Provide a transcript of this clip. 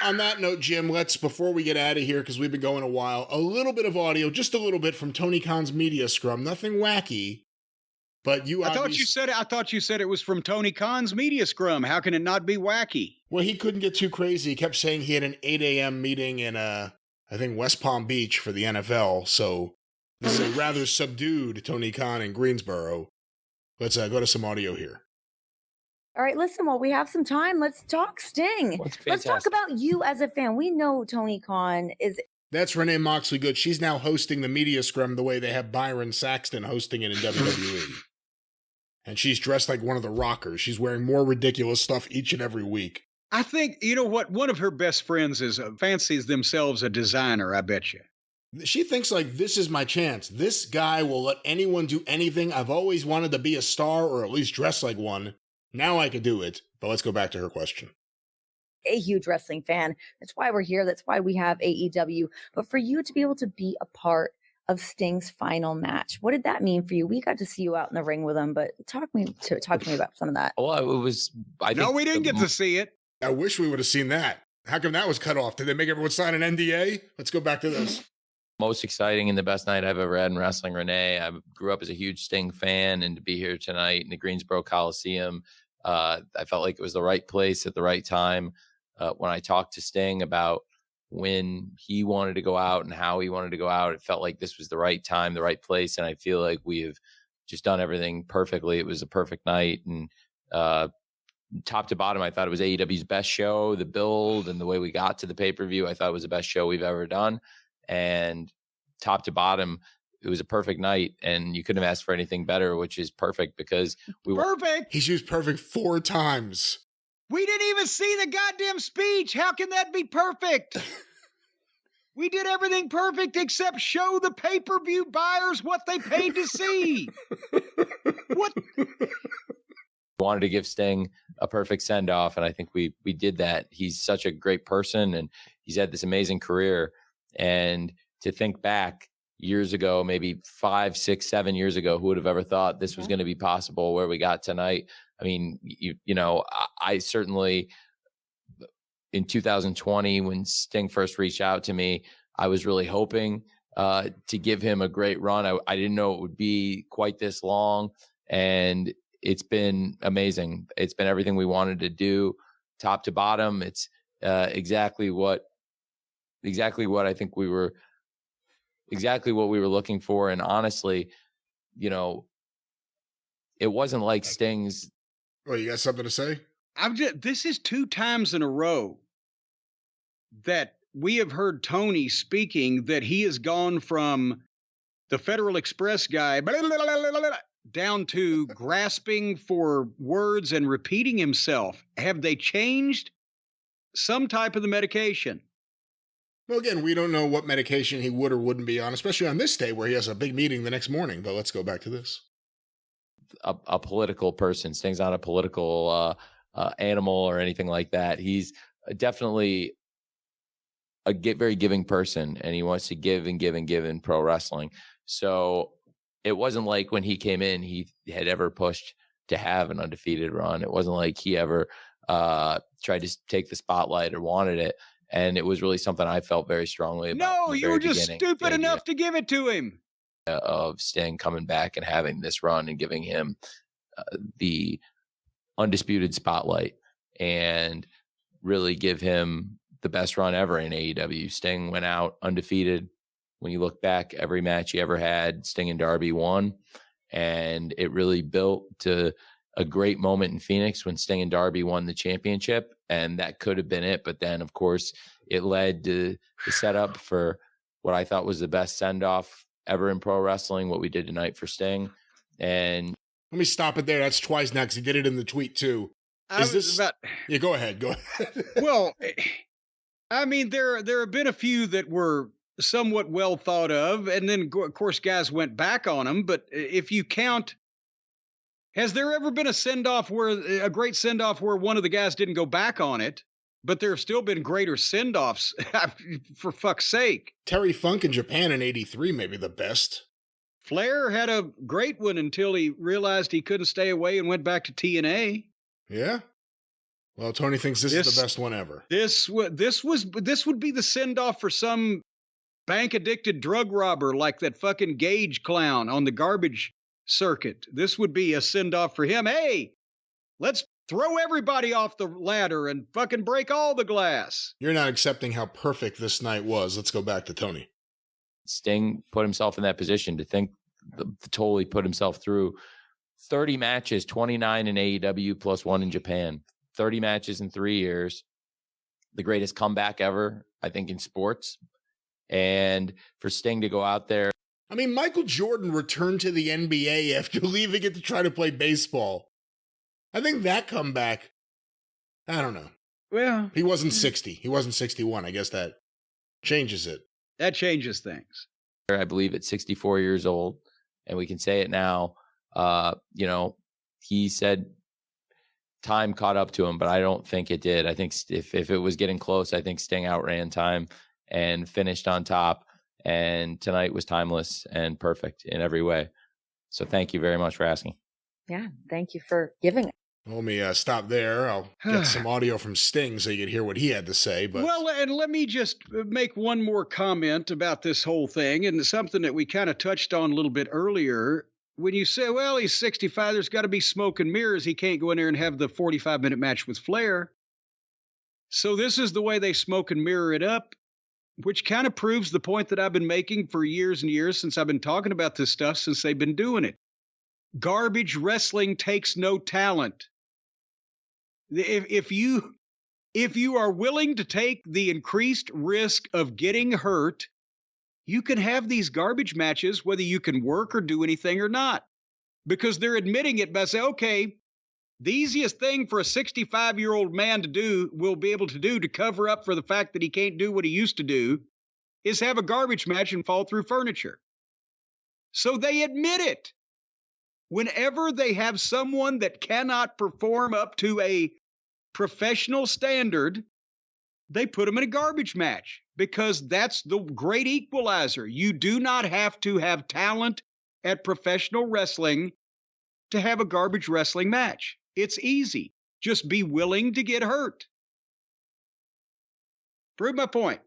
On that note, Jim, before we get out of here, because we've been going a while, a little bit of audio, just a little bit from Tony Khan's media scrum. Nothing wacky, but I thought you said it was from Tony Khan's media scrum. How can it not be wacky? Well, he couldn't get too crazy. He kept saying he had an 8 a.m. meeting in, I think, West Palm Beach for the NFL. So this is a rather subdued Tony Khan in Greensboro. Let's go to some audio here. All right, listen, while we have some time, let's talk Sting. Let's talk about you as a fan. We know Tony Khan is... That's Renee Moxley Good. She's now hosting the media scrum the way they have Byron Saxton hosting it in WWE. And she's dressed like one of the Rockers. She's wearing more ridiculous stuff each and every week. I think, you know what? One of her best friends fancies themselves a designer, I bet you. She thinks like, this is my chance. This guy will let anyone do anything. I've always wanted to be a star or at least dress like one. Now I could do it. But let's go back to her question. A huge wrestling fan. That's why we're here. That's why we have AEW. But for you to be able to be a part of Sting's final match, what did that mean for you? We got to see you out in the ring with him, but talk to me about some of that. Well, it was... No, we didn't get to see it. I wish we would have seen that. How come that was cut off? Did they make everyone sign an NDA? Let's go back to this. Most exciting and the best night I've ever had in wrestling, Renee. I grew up as a huge Sting fan, and to be here tonight in the Greensboro Coliseum, I felt like it was the right place at the right time. When I talked to Sting about when he wanted to go out and how he wanted to go out, it felt like this was the right time, the right place, and I feel like we have just done everything perfectly. It was a perfect night, and top to bottom, I thought it was AEW's best show. The build and the way we got to the pay-per-view, I thought it was the best show we've ever done. And top to bottom, it was a perfect night, and you couldn't have asked for anything better, which is perfect because we were perfect. He's used perfect 4 times. We didn't even see the goddamn speech. How can that be perfect? We did everything perfect except show the pay-per-view buyers what they paid to see. What? Wanted to give Sting a perfect send-off, and I think we did that. He's such a great person, and he's had this amazing career. And to think back years ago, maybe 5, 6, 7 years ago, who would have ever thought this was going to be possible where we got tonight? I mean, you know, I certainly, in 2020, when Sting first reached out to me, I was really hoping to give him a great run. I didn't know it would be quite this long, and it's been amazing. It's been everything we wanted to do, top to bottom. It's exactly what I think we were looking for. And honestly, you know, it wasn't like Sting's. Oh, you got something to say? This is 2 times in a row that we have heard Tony speaking that he has gone from the Federal Express guy down to grasping for words and repeating himself. Have they changed some type of the medication? Well, again, we don't know what medication he would or wouldn't be on, especially on this day where he has a big meeting the next morning. But let's go back to this. A political person. Sting's not a political animal or anything like that. He's definitely a very giving person, and he wants to give and give and give in pro wrestling. So it wasn't like when he came in, he had ever pushed to have an undefeated run. It wasn't like he ever tried to take the spotlight or wanted it. And it was really something I felt very strongly about. No, you were just stupid enough to give it to him. Of Sting coming back and having this run and giving him the undisputed spotlight and really give him the best run ever in AEW. Sting went out undefeated. When you look back, every match he ever had, Sting and Darby won. And it really built to a great moment in Phoenix when Sting and Darby won the championship. And that could have been it. But then, of course, it led to the setup for what I thought was the best send-off ever in pro wrestling, what we did tonight for Sting. And let me stop it there. That's twice now because he did it in the tweet too. Yeah, go ahead. Well, I mean, there have been a few that were somewhat well thought of, and then of course guys went back on them. But if you count, has there ever been a great send-off where one of the guys didn't go back on it? But there have still been greater send-offs, for fuck's sake. Terry Funk in Japan in '83 may be the best. Flair had a great one until he realized he couldn't stay away and went back to TNA. Yeah. Well, Tony thinks this is the best one ever. This would be the send off for some bank addicted drug robber like that fucking Gage clown on the garbage circuit. This would be a send off for him. Hey, let's throw everybody off the ladder and fucking break all the glass. You're not accepting how perfect this night was. Let's go back to Tony. Sting put himself in that position to think, totally put himself through 30 matches, 29 in AEW plus 1 in Japan, 30 matches in 3 years, the greatest comeback ever, I think, in sports. And for Sting to go out there. I mean, Michael Jordan returned to the NBA after leaving it to try to play baseball. I think that comeback, I don't know. Well, he wasn't 60. He wasn't 61. I guess that changes it. That changes things. I believe at 64 years old, and we can say it now, he said time caught up to him, but I don't think it did. I think if it was getting close, I think Sting outran time and finished on top. And tonight was timeless and perfect in every way. So thank you very much for asking. Yeah, thank you for giving it. Let me stop there. I'll get some audio from Sting so you can hear what he had to say. But well, and let me just make one more comment about this whole thing, and something that we kind of touched on a little bit earlier. When you say, well, he's 65, there's got to be smoke and mirrors. He can't go in there and have the 45-minute match with Flair. So this is the way they smoke and mirror it up, which kind of proves the point that I've been making for years and years since I've been talking about this stuff, since they've been doing it. Garbage wrestling takes no talent. If you are willing to take the increased risk of getting hurt, you can have these garbage matches, whether you can work or do anything or not, because they're admitting it by saying, okay, the easiest thing for a 65-year-old man to do, will be able to do to cover up for the fact that he can't do what he used to do, is have a garbage match and fall through furniture. So they admit it. Whenever they have someone that cannot perform up to a professional standard, they put them in a garbage match, because that's the great equalizer. You do not have to have talent at professional wrestling to have a garbage wrestling match. It's easy. Just be willing to get hurt. Prove my point.